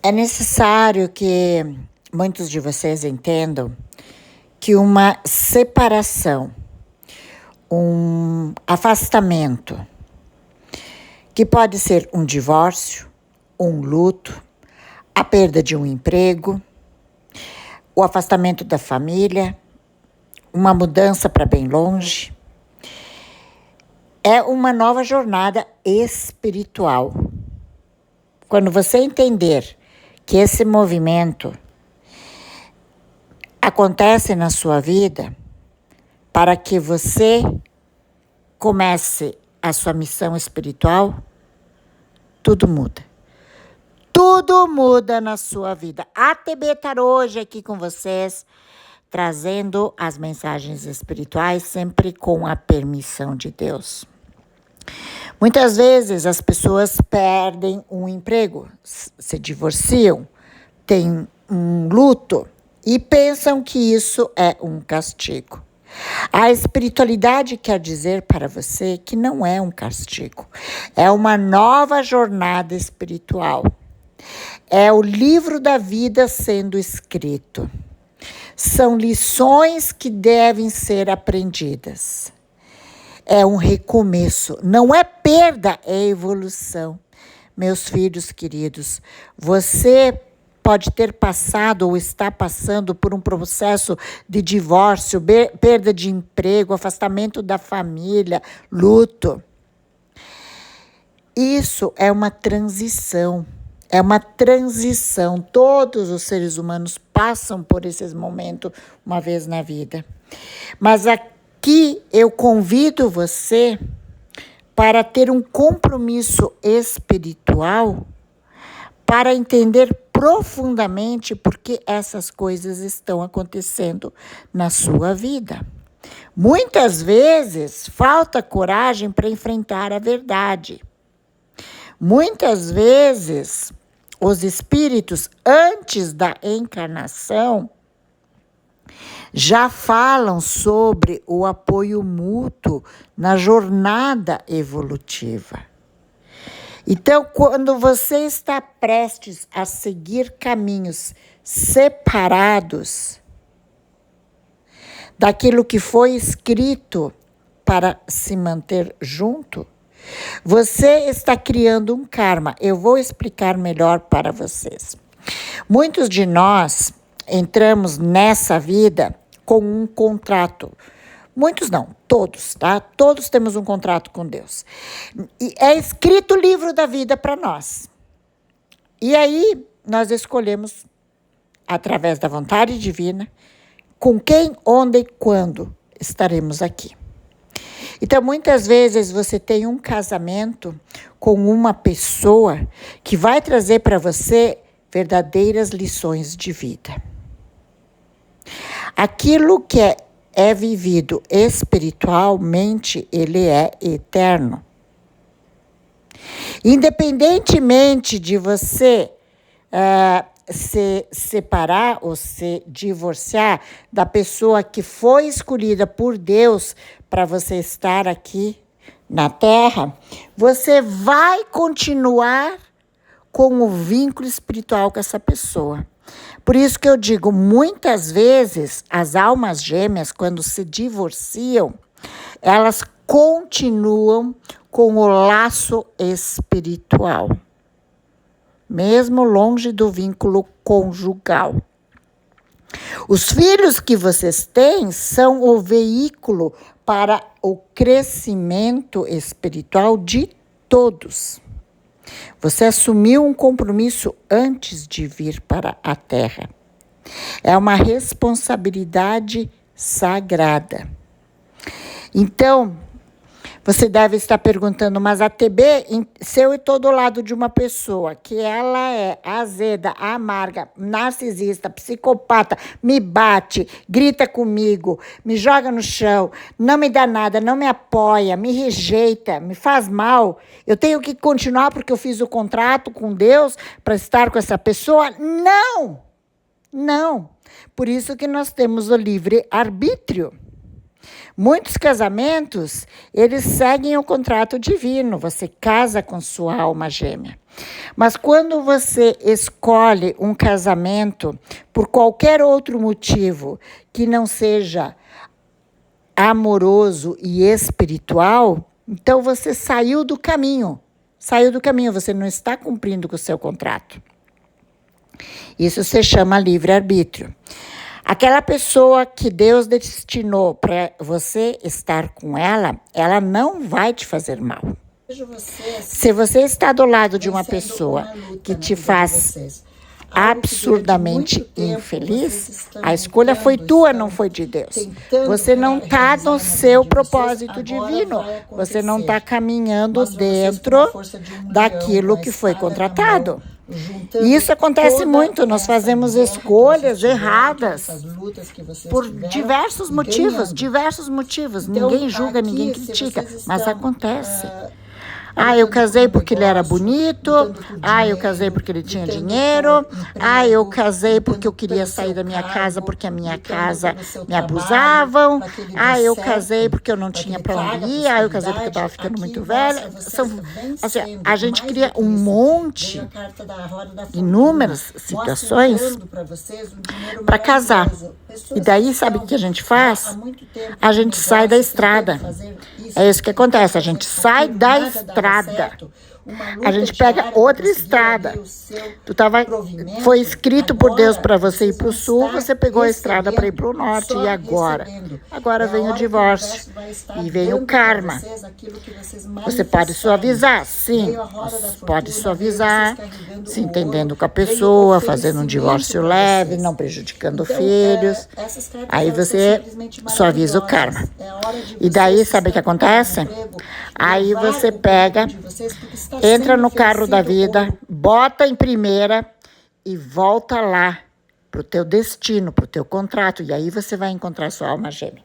É necessário que muitos de vocês entendam que uma separação, um afastamento, que pode ser um divórcio, um luto, a perda de um emprego, o afastamento da família, uma mudança para bem longe, é uma nova jornada espiritual. Quando você entender que esse movimento acontece na sua vida para que você comece a sua missão espiritual, tudo muda. Tudo muda na sua vida. A TB Tarô hoje aqui com vocês, trazendo as mensagens espirituais sempre com a permissão de Deus. Muitas vezes as pessoas perdem um emprego, se divorciam, têm um luto e pensam que isso é um castigo. A espiritualidade quer dizer para você que não é um castigo, é uma nova jornada espiritual. É o livro da vida sendo escrito. São lições que devem ser aprendidas. É um recomeço, não é perda, é evolução. Meus filhos queridos, você pode ter passado ou está passando por um processo de divórcio, perda de emprego, afastamento da família, luto. Isso é uma transição. É uma transição. Todos os seres humanos passam por esses momentos uma vez na vida. Mas aqui eu convido você para ter um compromisso espiritual, para entender profundamente por que essas coisas estão acontecendo na sua vida. Muitas vezes falta coragem para enfrentar a verdade. Muitas vezes os espíritos, antes da encarnação, já falam sobre o apoio mútuo na jornada evolutiva. Então, quando você está prestes a seguir caminhos separados daquilo que foi escrito para se manter junto, você está criando um karma. Eu vou explicar melhor para vocês. Muitos de nós entramos nessa vida com um contrato. Muitos não, todos, tá? Todos temos um contrato com Deus. E é escrito o livro da vida para nós. E aí nós escolhemos, através da vontade divina, com quem, onde e quando estaremos aqui. Então, muitas vezes você tem um casamento com uma pessoa que vai trazer para você verdadeiras lições de vida. Aquilo que é vivido espiritualmente, ele é eterno. Independentemente de você se separar ou se divorciar da pessoa que foi escolhida por Deus para você estar aqui na Terra, você vai continuar com o vínculo espiritual com essa pessoa. Por isso que eu digo, muitas vezes, as almas gêmeas, quando se divorciam, elas continuam com o laço espiritual, mesmo longe do vínculo conjugal. Os filhos que vocês têm são o veículo para o crescimento espiritual de todos. Você assumiu um compromisso antes de vir para a Terra. É uma responsabilidade sagrada. Então, você deve estar perguntando, mas a TB, se eu estou do lado de uma pessoa que ela é azeda, amarga, narcisista, psicopata, me bate, grita comigo, me joga no chão, não me dá nada, não me apoia, me rejeita, me faz mal, eu tenho que continuar porque eu fiz o contrato com Deus para estar com essa pessoa? Não! Não! Por isso que nós temos o livre-arbítrio. Muitos casamentos, eles seguem o contrato divino. Você casa com sua alma gêmea. Mas quando você escolhe um casamento por qualquer outro motivo que não seja amoroso e espiritual, então você saiu do caminho. Saiu do caminho, você não está cumprindo com o seu contrato. Isso se chama livre-arbítrio. Aquela pessoa que Deus destinou para você estar com ela, ela não vai te fazer mal. Se você está do lado de uma pessoa que te faz absurdamente infeliz, a escolha foi tua, não foi de Deus. Você não está no seu propósito divino. Você não está caminhando dentro daquilo que foi contratado. E isso acontece muito, nós fazemos escolhas erradas por diversos motivos. Ninguém julga, ninguém critica, mas acontece. Eu casei porque ele era bonito. Eu casei porque ele tinha dinheiro. Eu casei porque eu queria sair da minha casa porque a minha casa me abusavam. Eu casei porque eu não tinha para onde ir. Eu casei porque eu estava ficando muito velha. A gente cria um monte, inúmeras situações para casar. E daí, sabe o que a gente faz? A gente sai da estrada. É isso que acontece, a gente sai da estrada. A gente pega outra estrada. Foi escrito por Deus para você ir para o sul, você pegou a estrada para ir para o norte. E agora? Agora vem o divórcio e vem o karma. Você pode suavizar, sim. Pode suavizar, se entendendo com a pessoa, fazendo um divórcio leve, não prejudicando filhos. Aí você suaviza o karma. E daí, sabe o que acontece? Aí você pega, entra no carro da vida, bota em primeira e volta lá para o teu destino, para o teu contrato. E aí você vai encontrar sua alma gêmea.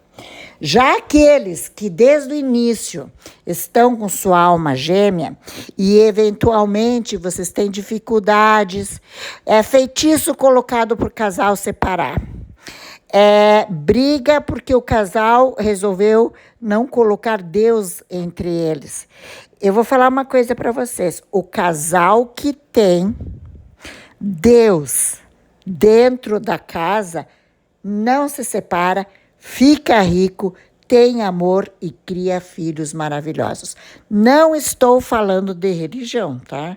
Já aqueles que desde o início estão com sua alma gêmea e eventualmente vocês têm dificuldades, é feitiço colocado por casal separar. Briga porque o casal resolveu não colocar Deus entre eles. Eu vou falar uma coisa para vocês. O casal que tem Deus dentro da casa não se separa, fica rico, tem amor e cria filhos maravilhosos. Não estou falando de religião, tá?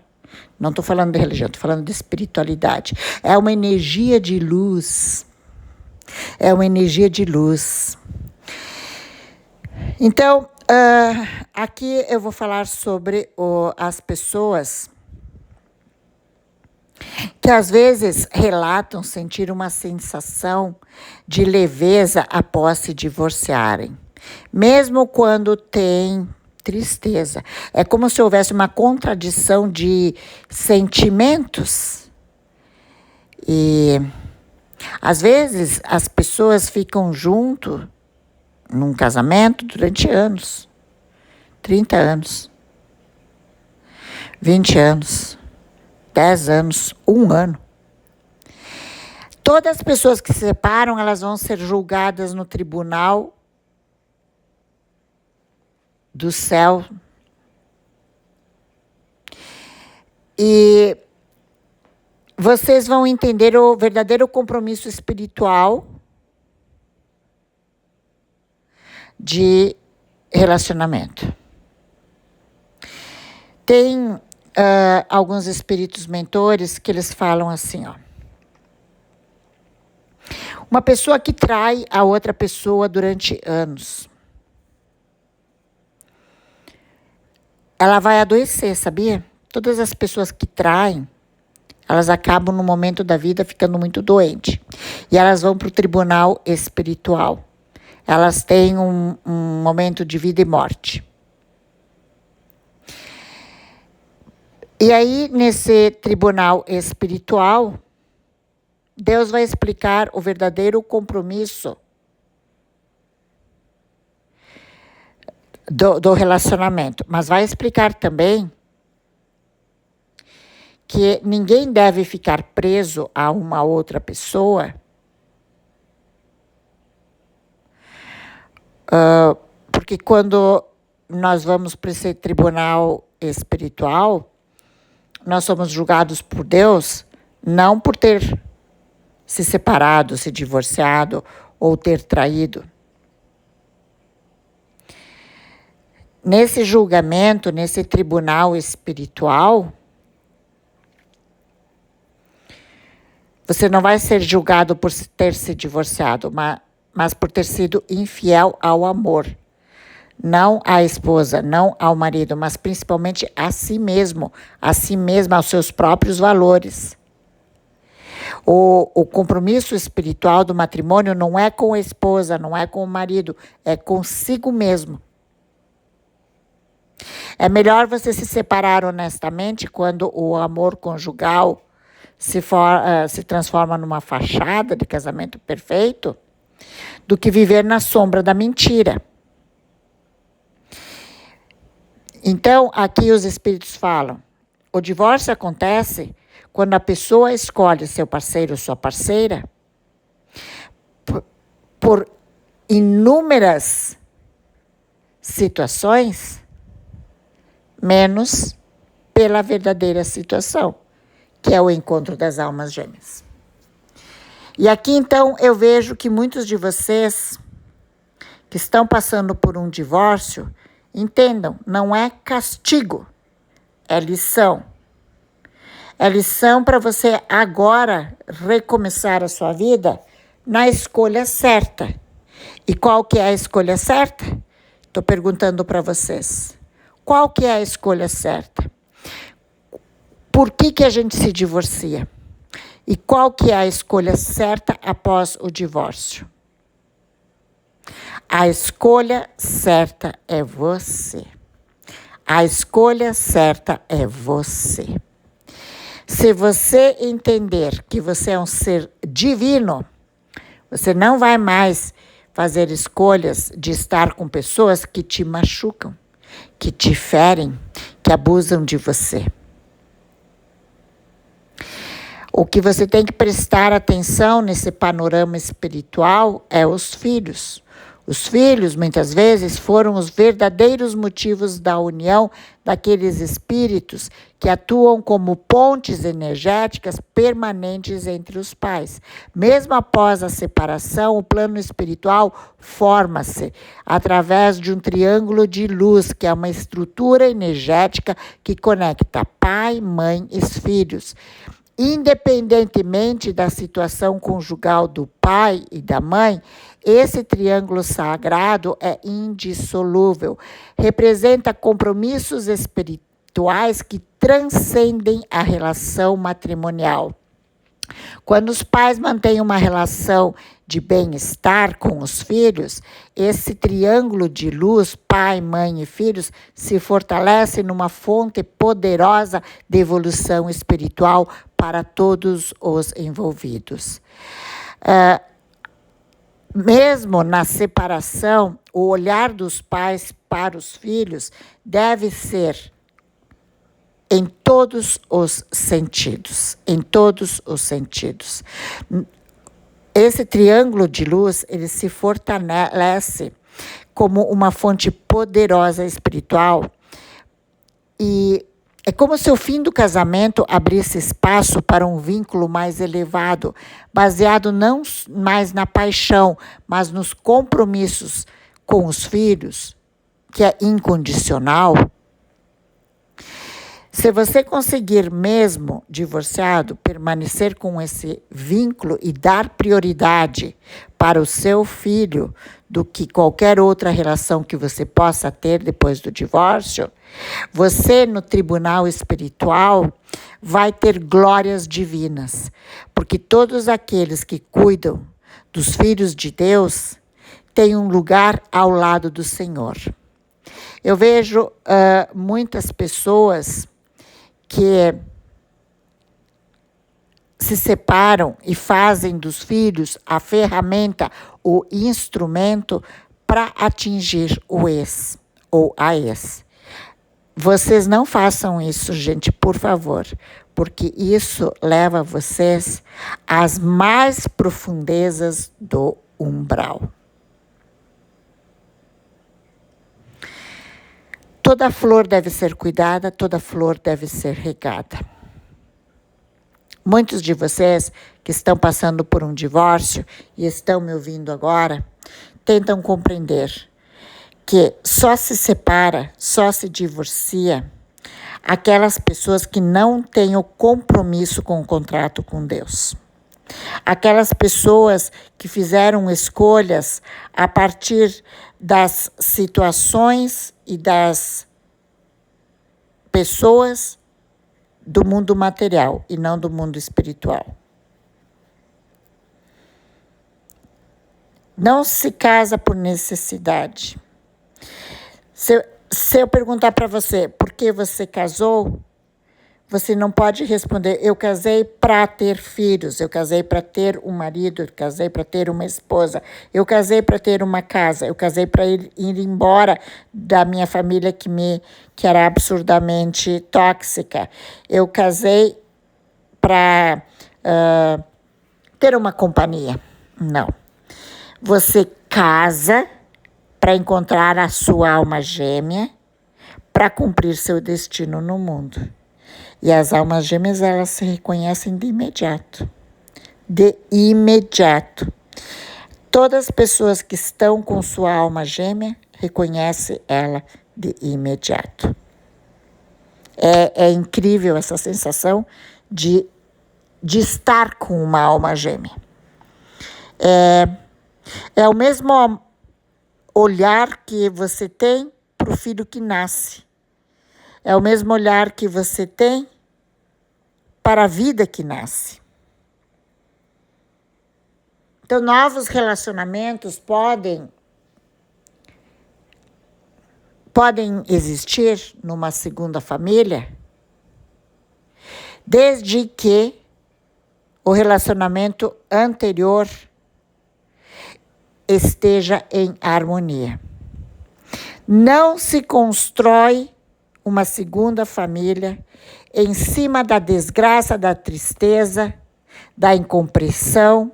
Não estou falando de religião, estou falando de espiritualidade. É uma energia de luz. É uma energia de luz. Então, aqui eu vou falar sobre as pessoas que às vezes relatam sentir uma sensação de leveza após se divorciarem, mesmo quando têm tristeza. É como se houvesse uma contradição de sentimentos. E às vezes as pessoas ficam junto num casamento durante anos, 30 anos, 20 anos, 10 anos, 1 ano. Todas as pessoas que se separam, elas vão ser julgadas no tribunal do céu. E vocês vão entender o verdadeiro compromisso espiritual de relacionamento. Tem alguns espíritos mentores que eles falam assim, ó. Uma pessoa que trai a outra pessoa durante anos, ela vai adoecer, sabia? Todas as pessoas que traem, elas acabam no momento da vida ficando muito doentes. E elas vão para o tribunal espiritual. Elas têm um momento de vida e morte. E aí, nesse tribunal espiritual, Deus vai explicar o verdadeiro compromisso do relacionamento. Mas vai explicar também que ninguém deve ficar preso a uma outra pessoa porque quando nós vamos para esse tribunal espiritual, nós somos julgados por Deus não por ter se separado, se divorciado ou ter traído. Nesse julgamento, nesse tribunal espiritual, você não vai ser julgado por ter se divorciado, mas por ter sido infiel ao amor. Não à esposa, não ao marido, mas principalmente a si mesmo, aos seus próprios valores. O compromisso espiritual do matrimônio não é com a esposa, não é com o marido, é consigo mesmo. É melhor você se separar honestamente quando o amor conjugal se transforma numa fachada de casamento perfeito, do que viver na sombra da mentira. Então, aqui os espíritos falam, o divórcio acontece quando a pessoa escolhe seu parceiro ou sua parceira por inúmeras situações, menos pela verdadeira situação, que é o encontro das almas gêmeas. E aqui, então, eu vejo que muitos de vocês que estão passando por um divórcio, entendam, não é castigo, é lição. É lição para você agora recomeçar a sua vida na escolha certa. E qual que é a escolha certa? Estou perguntando para vocês. Qual que é a escolha certa? Por que a gente se divorcia? E qual que é a escolha certa após o divórcio? A escolha certa é você. A escolha certa é você. Se você entender que você é um ser divino, você não vai mais fazer escolhas de estar com pessoas que te machucam, que te ferem, que abusam de você. O que você tem que prestar atenção nesse panorama espiritual é os filhos. Os filhos, muitas vezes, foram os verdadeiros motivos da união daqueles espíritos que atuam como pontes energéticas permanentes entre os pais. Mesmo após a separação, o plano espiritual forma-se através de um triângulo de luz, que é uma estrutura energética que conecta pai, mãe e filhos. Independentemente da situação conjugal do pai e da mãe, esse triângulo sagrado é indissolúvel. Representa compromissos espirituais que transcendem a relação matrimonial. Quando os pais mantêm uma relação de bem-estar com os filhos, esse triângulo de luz, pai, mãe e filhos, se fortalece numa fonte poderosa de evolução espiritual para todos os envolvidos. Mesmo na separação, o olhar dos pais para os filhos deve ser em todos os sentidos, Esse triângulo de luz, ele se fortalece como uma fonte poderosa espiritual e é como se o fim do casamento abrisse espaço para um vínculo mais elevado, baseado não mais na paixão, mas nos compromissos com os filhos, que é incondicional. Se você conseguir, mesmo divorciado, permanecer com esse vínculo e dar prioridade para o seu filho do que qualquer outra relação que você possa ter depois do divórcio, você no tribunal espiritual vai ter glórias divinas, porque todos aqueles que cuidam dos filhos de Deus têm um lugar ao lado do Senhor. Eu vejo muitas pessoas que se separam e fazem dos filhos a ferramenta, o instrumento para atingir o ex ou a ex. Vocês não façam isso, gente, por favor, porque isso leva vocês às mais profundezas do umbral. Toda flor deve ser cuidada, toda flor deve ser regada. Muitos de vocês que estão passando por um divórcio e estão me ouvindo agora, tentam compreender que só se separa, só se divorcia aquelas pessoas que não têm o compromisso com o contrato com Deus. Aquelas pessoas que fizeram escolhas a partir das situações e das pessoas do mundo material e não do mundo espiritual. Não se casa por necessidade. Se eu perguntar para você por que você casou, você não pode responder, eu casei para ter filhos, eu casei para ter um marido, eu casei para ter uma esposa, eu casei para ter uma casa, eu casei para ir embora da minha família que era absurdamente tóxica, eu casei para ter uma companhia. Não. Você casa para encontrar a sua alma gêmea, para cumprir seu destino no mundo. E as almas gêmeas, elas se reconhecem de imediato. De imediato. Todas as pessoas que estão com sua alma gêmea, reconhecem ela de imediato. É incrível essa sensação de estar com uma alma gêmea. É o mesmo olhar que você tem para o filho que nasce. É o mesmo olhar que você tem para a vida que nasce. Então, novos relacionamentos podem existir numa segunda família, desde que o relacionamento anterior esteja em harmonia. Não se constrói uma segunda família em cima da desgraça, da tristeza, da incompreensão,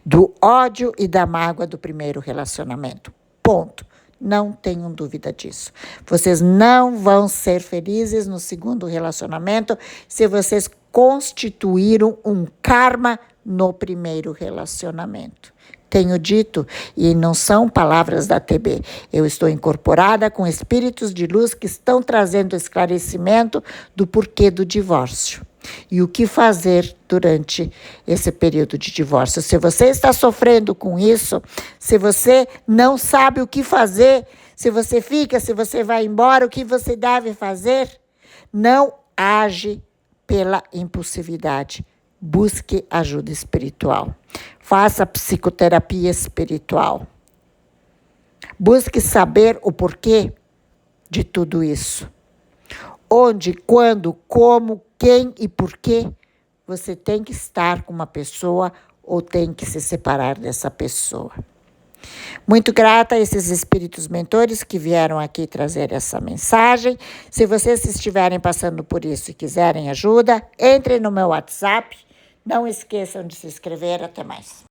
do ódio e da mágoa do primeiro relacionamento. Ponto. Não tenham dúvida disso. Vocês não vão ser felizes no segundo relacionamento se vocês constituíram um karma no primeiro relacionamento. Tenho dito, e não são palavras da TB, eu estou incorporada com espíritos de luz que estão trazendo esclarecimento do porquê do divórcio e o que fazer durante esse período de divórcio. Se você está sofrendo com isso, se você não sabe o que fazer, se você fica, se você vai embora, o que você deve fazer, não age pela impulsividade. Busque ajuda espiritual. Faça psicoterapia espiritual. Busque saber o porquê de tudo isso. Onde, quando, como, quem e porquê você tem que estar com uma pessoa ou tem que se separar dessa pessoa. Muito grata a esses espíritos mentores que vieram aqui trazer essa mensagem. Se vocês estiverem passando por isso e quiserem ajuda, entrem no meu WhatsApp. Não esqueçam de se inscrever. Até mais.